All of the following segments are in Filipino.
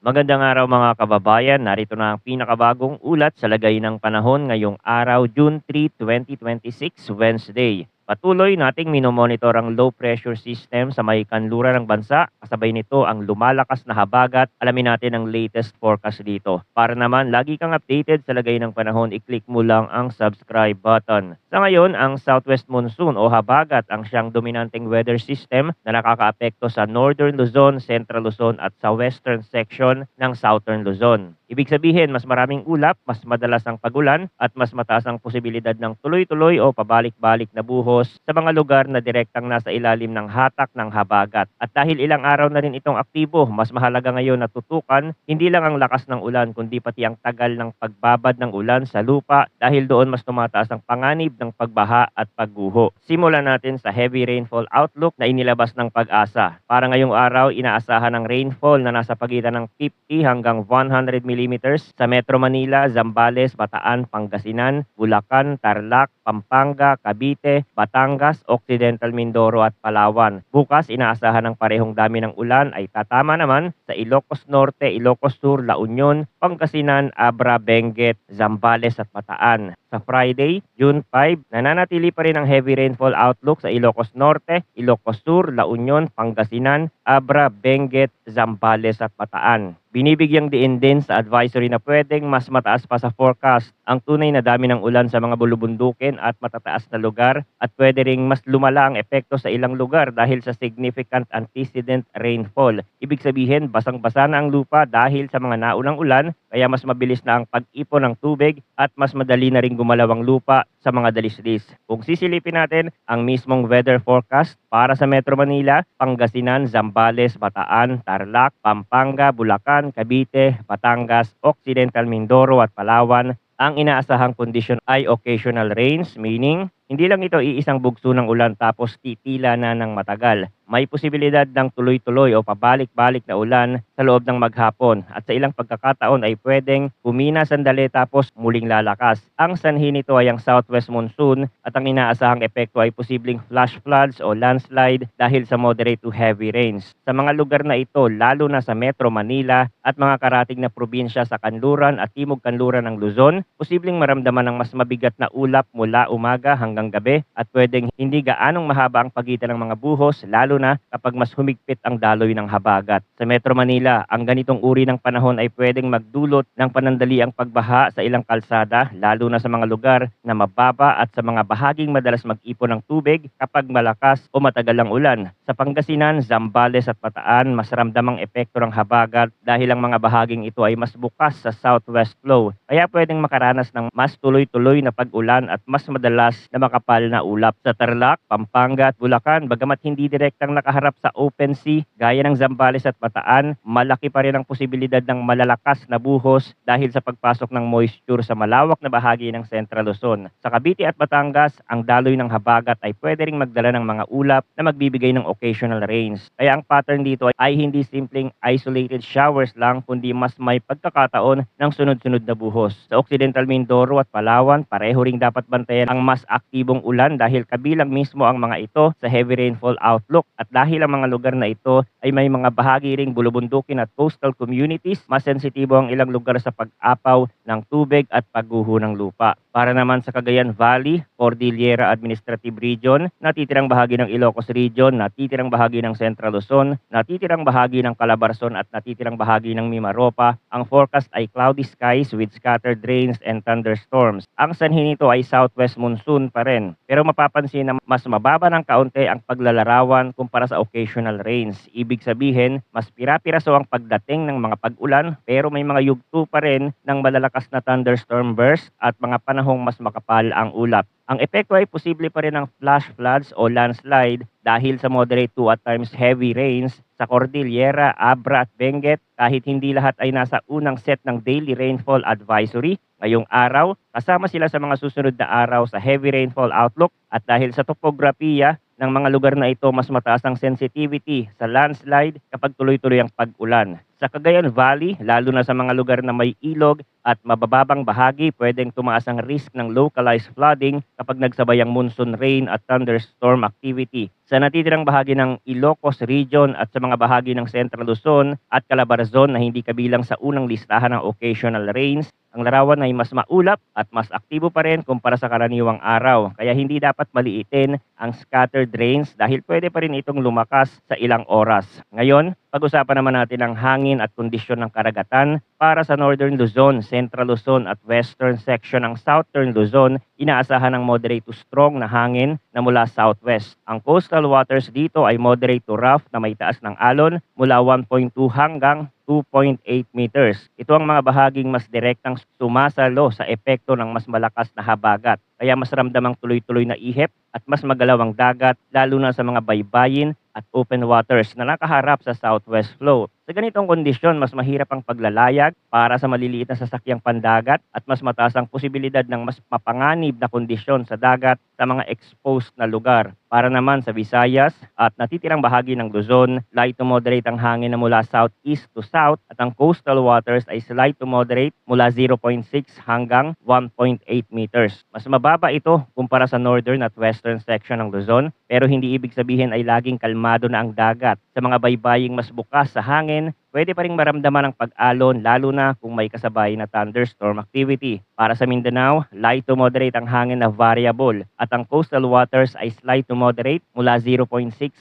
Magandang araw mga kababayan, narito na ang pinakabagong ulat sa lagay ng panahon ngayong araw June 3, 2026, Wednesday. Patuloy nating minomonitor ang low pressure system sa may kanluran ng bansa. Kasabay nito ang lumalakas na habagat. Alamin natin ang latest forecast dito. Para naman lagi kang updated sa lagay ng panahon, i-click mo lang ang subscribe button. Sa ngayon, ang southwest monsoon o habagat ang siyang dominanteng weather system na nakakaapekto sa northern Luzon, central Luzon at sa western section ng southern Luzon. Ibig sabihin, mas maraming ulap, mas madalas ang pagulan, at mas mataas ang posibilidad ng tuloy-tuloy o pabalik-balik na buhos sa mga lugar na direktang nasa ilalim ng hatak ng habagat. At dahil ilang araw na rin itong aktibo, mas mahalaga ngayon na tutukan hindi lang ang lakas ng ulan kundi pati ang tagal ng pagbabad ng ulan sa lupa dahil doon mas tumataas ang panganib ng pagbaha at pagguho. Simulan natin sa heavy rainfall outlook na inilabas ng Pag-asa. Para ngayong araw, inaasahan ng rainfall na nasa pagitan ng 50 hanggang 100 millimeters sa Metro Manila, Zambales, Bataan, Pangasinan, Bulacan, Tarlac, Pampanga, Cavite, Batangas, Occidental Mindoro at Palawan. Bukas, inaasahan ng parehong dami ng ulan ay tatama naman sa Ilocos Norte, Ilocos Sur, La Union, Pangasinan, Abra, Benguet, Zambales at Bataan. Sa Friday, June 5, nananatili pa rin ang heavy rainfall outlook sa Ilocos Norte, Ilocos Sur, La Union, Pangasinan, Abra, Benguet, Zambales at Bataan. Binibigyang diin din sa advisory na pwedeng mas mataas pa sa forecast ang tunay na dami ng ulan sa mga bulubundukin at matataas na lugar at pwede ring mas lumala ang epekto sa ilang lugar dahil sa significant antecedent rainfall. Ibig sabihin, basang-basa na ang lupa dahil sa mga naunang ulan kaya mas mabilis na ang pag-ipon ng tubig at mas madali na ring gumalaw ang lupa sa mga dalisdis. Kung sisilipin natin ang mismong weather forecast para sa Metro Manila, Pangasinan, Zambales, Bataan, Tarlac, Pampanga, Bulacan, Cavite, Batangas, Occidental Mindoro at Palawan, ang inaasahang kondisyon ay occasional rains, meaning hindi lang ito iisang bugso ng ulan tapos titila na ng matagal. May posibilidad ng tuloy-tuloy o pabalik-balik na ulan sa loob ng maghapon at sa ilang pagkakataon ay pwedeng humina sandali tapos muling lalakas. Ang sanhi nito ay ang southwest monsoon at ang inaasahang epekto ay posibleng flash floods o landslide dahil sa moderate to heavy rains. Sa mga lugar na ito, lalo na sa Metro Manila at mga karatig na probinsya sa kanluran at timog kanluran ng Luzon, posibleng maramdaman ng mas mabigat na ulap mula umaga hanggang gabi at pwedeng hindi gaanong mahaba ang pagitan ng mga buhos lalo na kapag mas humigpit ang daloy ng habagat. Sa Metro Manila, ang ganitong uri ng panahon ay pwedeng magdulot ng panandaliang pagbaha sa ilang kalsada lalo na sa mga lugar na mababa at sa mga bahaging madalas mag-ipon ng tubig kapag malakas o matagal ang ulan. Sa Pangasinan, Zambales at Bataan, mas ramdam ang epekto ng habagat dahil ang mga bahaging ito ay mas bukas sa southwest flow. Kaya pwedeng makaranas ng mas tuloy-tuloy na pag-ulan at mas madalas na makapal na ulap. Sa Tarlac, Pampanga at Bulacan, bagamat hindi direktang nakaharap sa open sea gaya ng Zambales at Bataan, malaki pa rin ang posibilidad ng malalakas na buhos dahil sa pagpasok ng moisture sa malawak na bahagi ng Central Luzon. Sa Cavite at Batangas, ang daloy ng habagat ay pwede ring magdala ng mga ulap na magbibigay ng occasional rains. Kaya ang pattern dito ay hindi simpleng isolated showers lang kundi mas may pagkakataon ng sunod-sunod na buhos. Sa Occidental Mindoro at Palawan, pareho ring dapat bantayan ang mas aktibong ulan dahil kabilang mismo ang mga ito sa heavy rainfall outlook at dahil ang mga lugar na ito ay may mga bahagi ring bulubundukin at coastal communities, mas sensitibo ang ilang lugar sa pag-apaw ng tubig at pagguho ng lupa. Para naman sa Cagayan Valley, Cordillera Administrative Region, natitirang bahagi ng Ilocos Region, natitirang bahagi ng Central Luzon, natitirang bahagi ng Calabarzon at natitirang bahagi ng Mimaropa, ang forecast ay cloudy skies with scattered rains and thunderstorms. Ang sanhi nito ay southwest monsoon pa rin. Pero mapapansin na mas mababa ng kaunti ang paglalarawan kumpara sa occasional rains. Ibig sabihin, mas pira-piraso ang pagdating ng mga pag-ulan pero may mga yugto pa rin ng malalakas na thunderstorm burst at mga panahong mas makapal ang ulap. Ang epekto ay posible pa rin ng flash floods o landslide dahil sa moderate to at times heavy rains sa Cordillera, Abra at Benguet kahit hindi lahat ay nasa unang set ng daily rainfall advisory. Ngayong araw, kasama sila sa mga susunod na araw sa heavy rainfall outlook at dahil sa topografiya ng mga lugar na ito mas mataas ang sensitivity sa landslide kapag tuloy-tuloy ang pag-ulan. Sa Cagayan Valley, lalo na sa mga lugar na may ilog at mabababang bahagi, pwedeng tumaas ang risk ng localized flooding kapag nagsabay ang monsoon rain at thunderstorm activity. Sa natitirang bahagi ng Ilocos Region at sa mga bahagi ng Central Luzon at Calabarzon na hindi kabilang sa unang listahan ng occasional rains, ang larawan ay mas maulap at mas aktibo pa rin kumpara sa karaniwang araw. Kaya hindi dapat maliitin ang scattered rains dahil pwede pa rin itong lumakas sa ilang oras. Ngayon, pag-usapan naman natin ang hangin at kondisyon ng karagatan para sa Northern Luzon, Central Luzon at Western section ng Southern Luzon. Inaasahan ng moderate to strong na hangin na mula southwest. Ang coastal waters dito ay moderate to rough na may taas ng alon mula 1.2 hanggang 2.8 meters. Ito ang mga bahaging mas direktang sumasalo sa epekto ng mas malakas na habagat. Kaya mas ramdam ang tuloy-tuloy na ihip at mas magalaw ang dagat lalo na sa mga baybayin at open waters na nakaharap sa southwest flow. Sa ganitong kondisyon, mas mahirap ang paglalayag para sa maliliit na sasakyang pandagat at mas mataas ang posibilidad ng mas mapanganib na kondisyon sa dagat sa mga exposed na lugar. Para naman sa Visayas at natitirang bahagi ng Luzon, light to moderate ang hangin na mula southeast to south at ang coastal waters ay slight to moderate mula 0.6 hanggang 1.8 meters. Mas mababa ito kumpara sa northern at western section ng Luzon, pero hindi ibig sabihin ay laging kalmado na ang dagat. Sa mga baybaying mas bukas sa hangin, pwede pa ring maramdaman ang pag-alon lalo na kung may kasabay na thunderstorm activity. Para sa Mindanao, light to moderate ang hangin na variable at ang coastal waters ay slight to moderate mula 0.6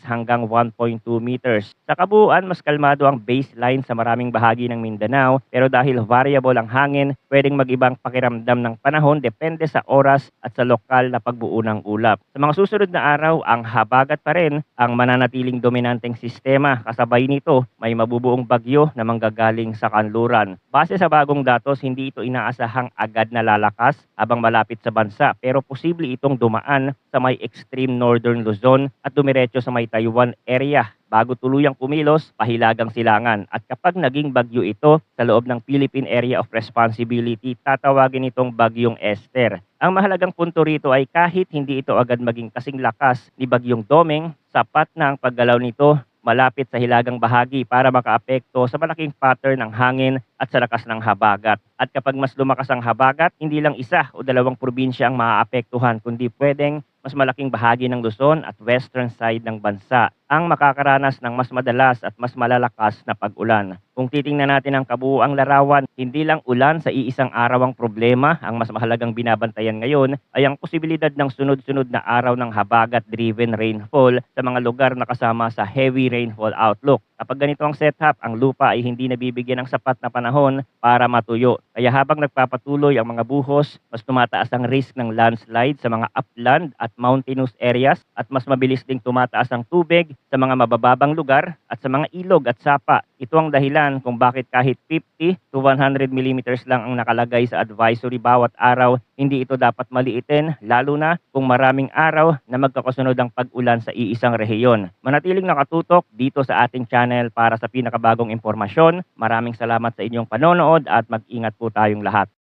hanggang 1.2 meters. Sa kabuuan, mas kalmado ang baseline sa maraming bahagi ng Mindanao, pero dahil variable ang hangin, pwedeng mag-ibang pakiramdam ng panahon depende sa oras at sa lokal na pagbuo ng ulap. Sa mga susunod na araw, ang habagat pa rin ang mananatiling dominanteng sistema. Kasabay nito, may mabubuong bagyo na manggagaling sa kanluran. Base sa bagong datos, hindi ito inaasahang agad na lalakas habang malapit sa bansa, pero posible itong dumaan sa may extreme northern Luzon at dumiretso sa may Taiwan area bago tuluyang kumilos pahilagang silangan. At kapag naging bagyo ito sa loob ng Philippine Area of Responsibility, tatawagin itong Bagyong Esther. Ang mahalagang punto rito ay kahit hindi ito agad maging kasing lakas ni Bagyong Domeng, sapat na ang paggalaw nito malapit sa hilagang bahagi para makaapekto sa malaking pattern ng hangin at sa lakas ng habagat. At kapag mas lumakas ang habagat, hindi lang isa o dalawang probinsya ang maaapektuhan, kundi pwedeng mas malaking bahagi ng Luzon at western side ng bansa ang makakaranas ng mas madalas at mas malalakas na pag-ulan. Kung titingnan natin ang kabuuang larawan, hindi lang ulan sa iisang araw ang problema. Ang mas mahalagang binabantayan ngayon ay ang posibilidad ng sunod-sunod na araw ng habagat-driven rainfall sa mga lugar na kasama sa heavy rainfall outlook. Kapag ganito ang setup, ang lupa ay hindi nabibigyan ng sapat na panahon para matuyo. Kaya habang nagpapatuloy ang mga buhos, mas tumataas ang risk ng landslide sa mga upland at mountainous areas at mas mabilis ding tumataas ang tubig sa mga mabababang lugar at sa mga ilog at sapa. Ito ang dahilan kung bakit kahit 50 to 100 millimeters lang ang nakalagay sa advisory bawat araw, hindi ito dapat maliitin, lalo na kung maraming araw na magkakasunod ang pag-ulan sa iisang rehiyon. Manatiling nakatutok dito sa ating channel para sa pinakabagong impormasyon. Maraming salamat sa inyong panonood at mag-ingat po tayong lahat.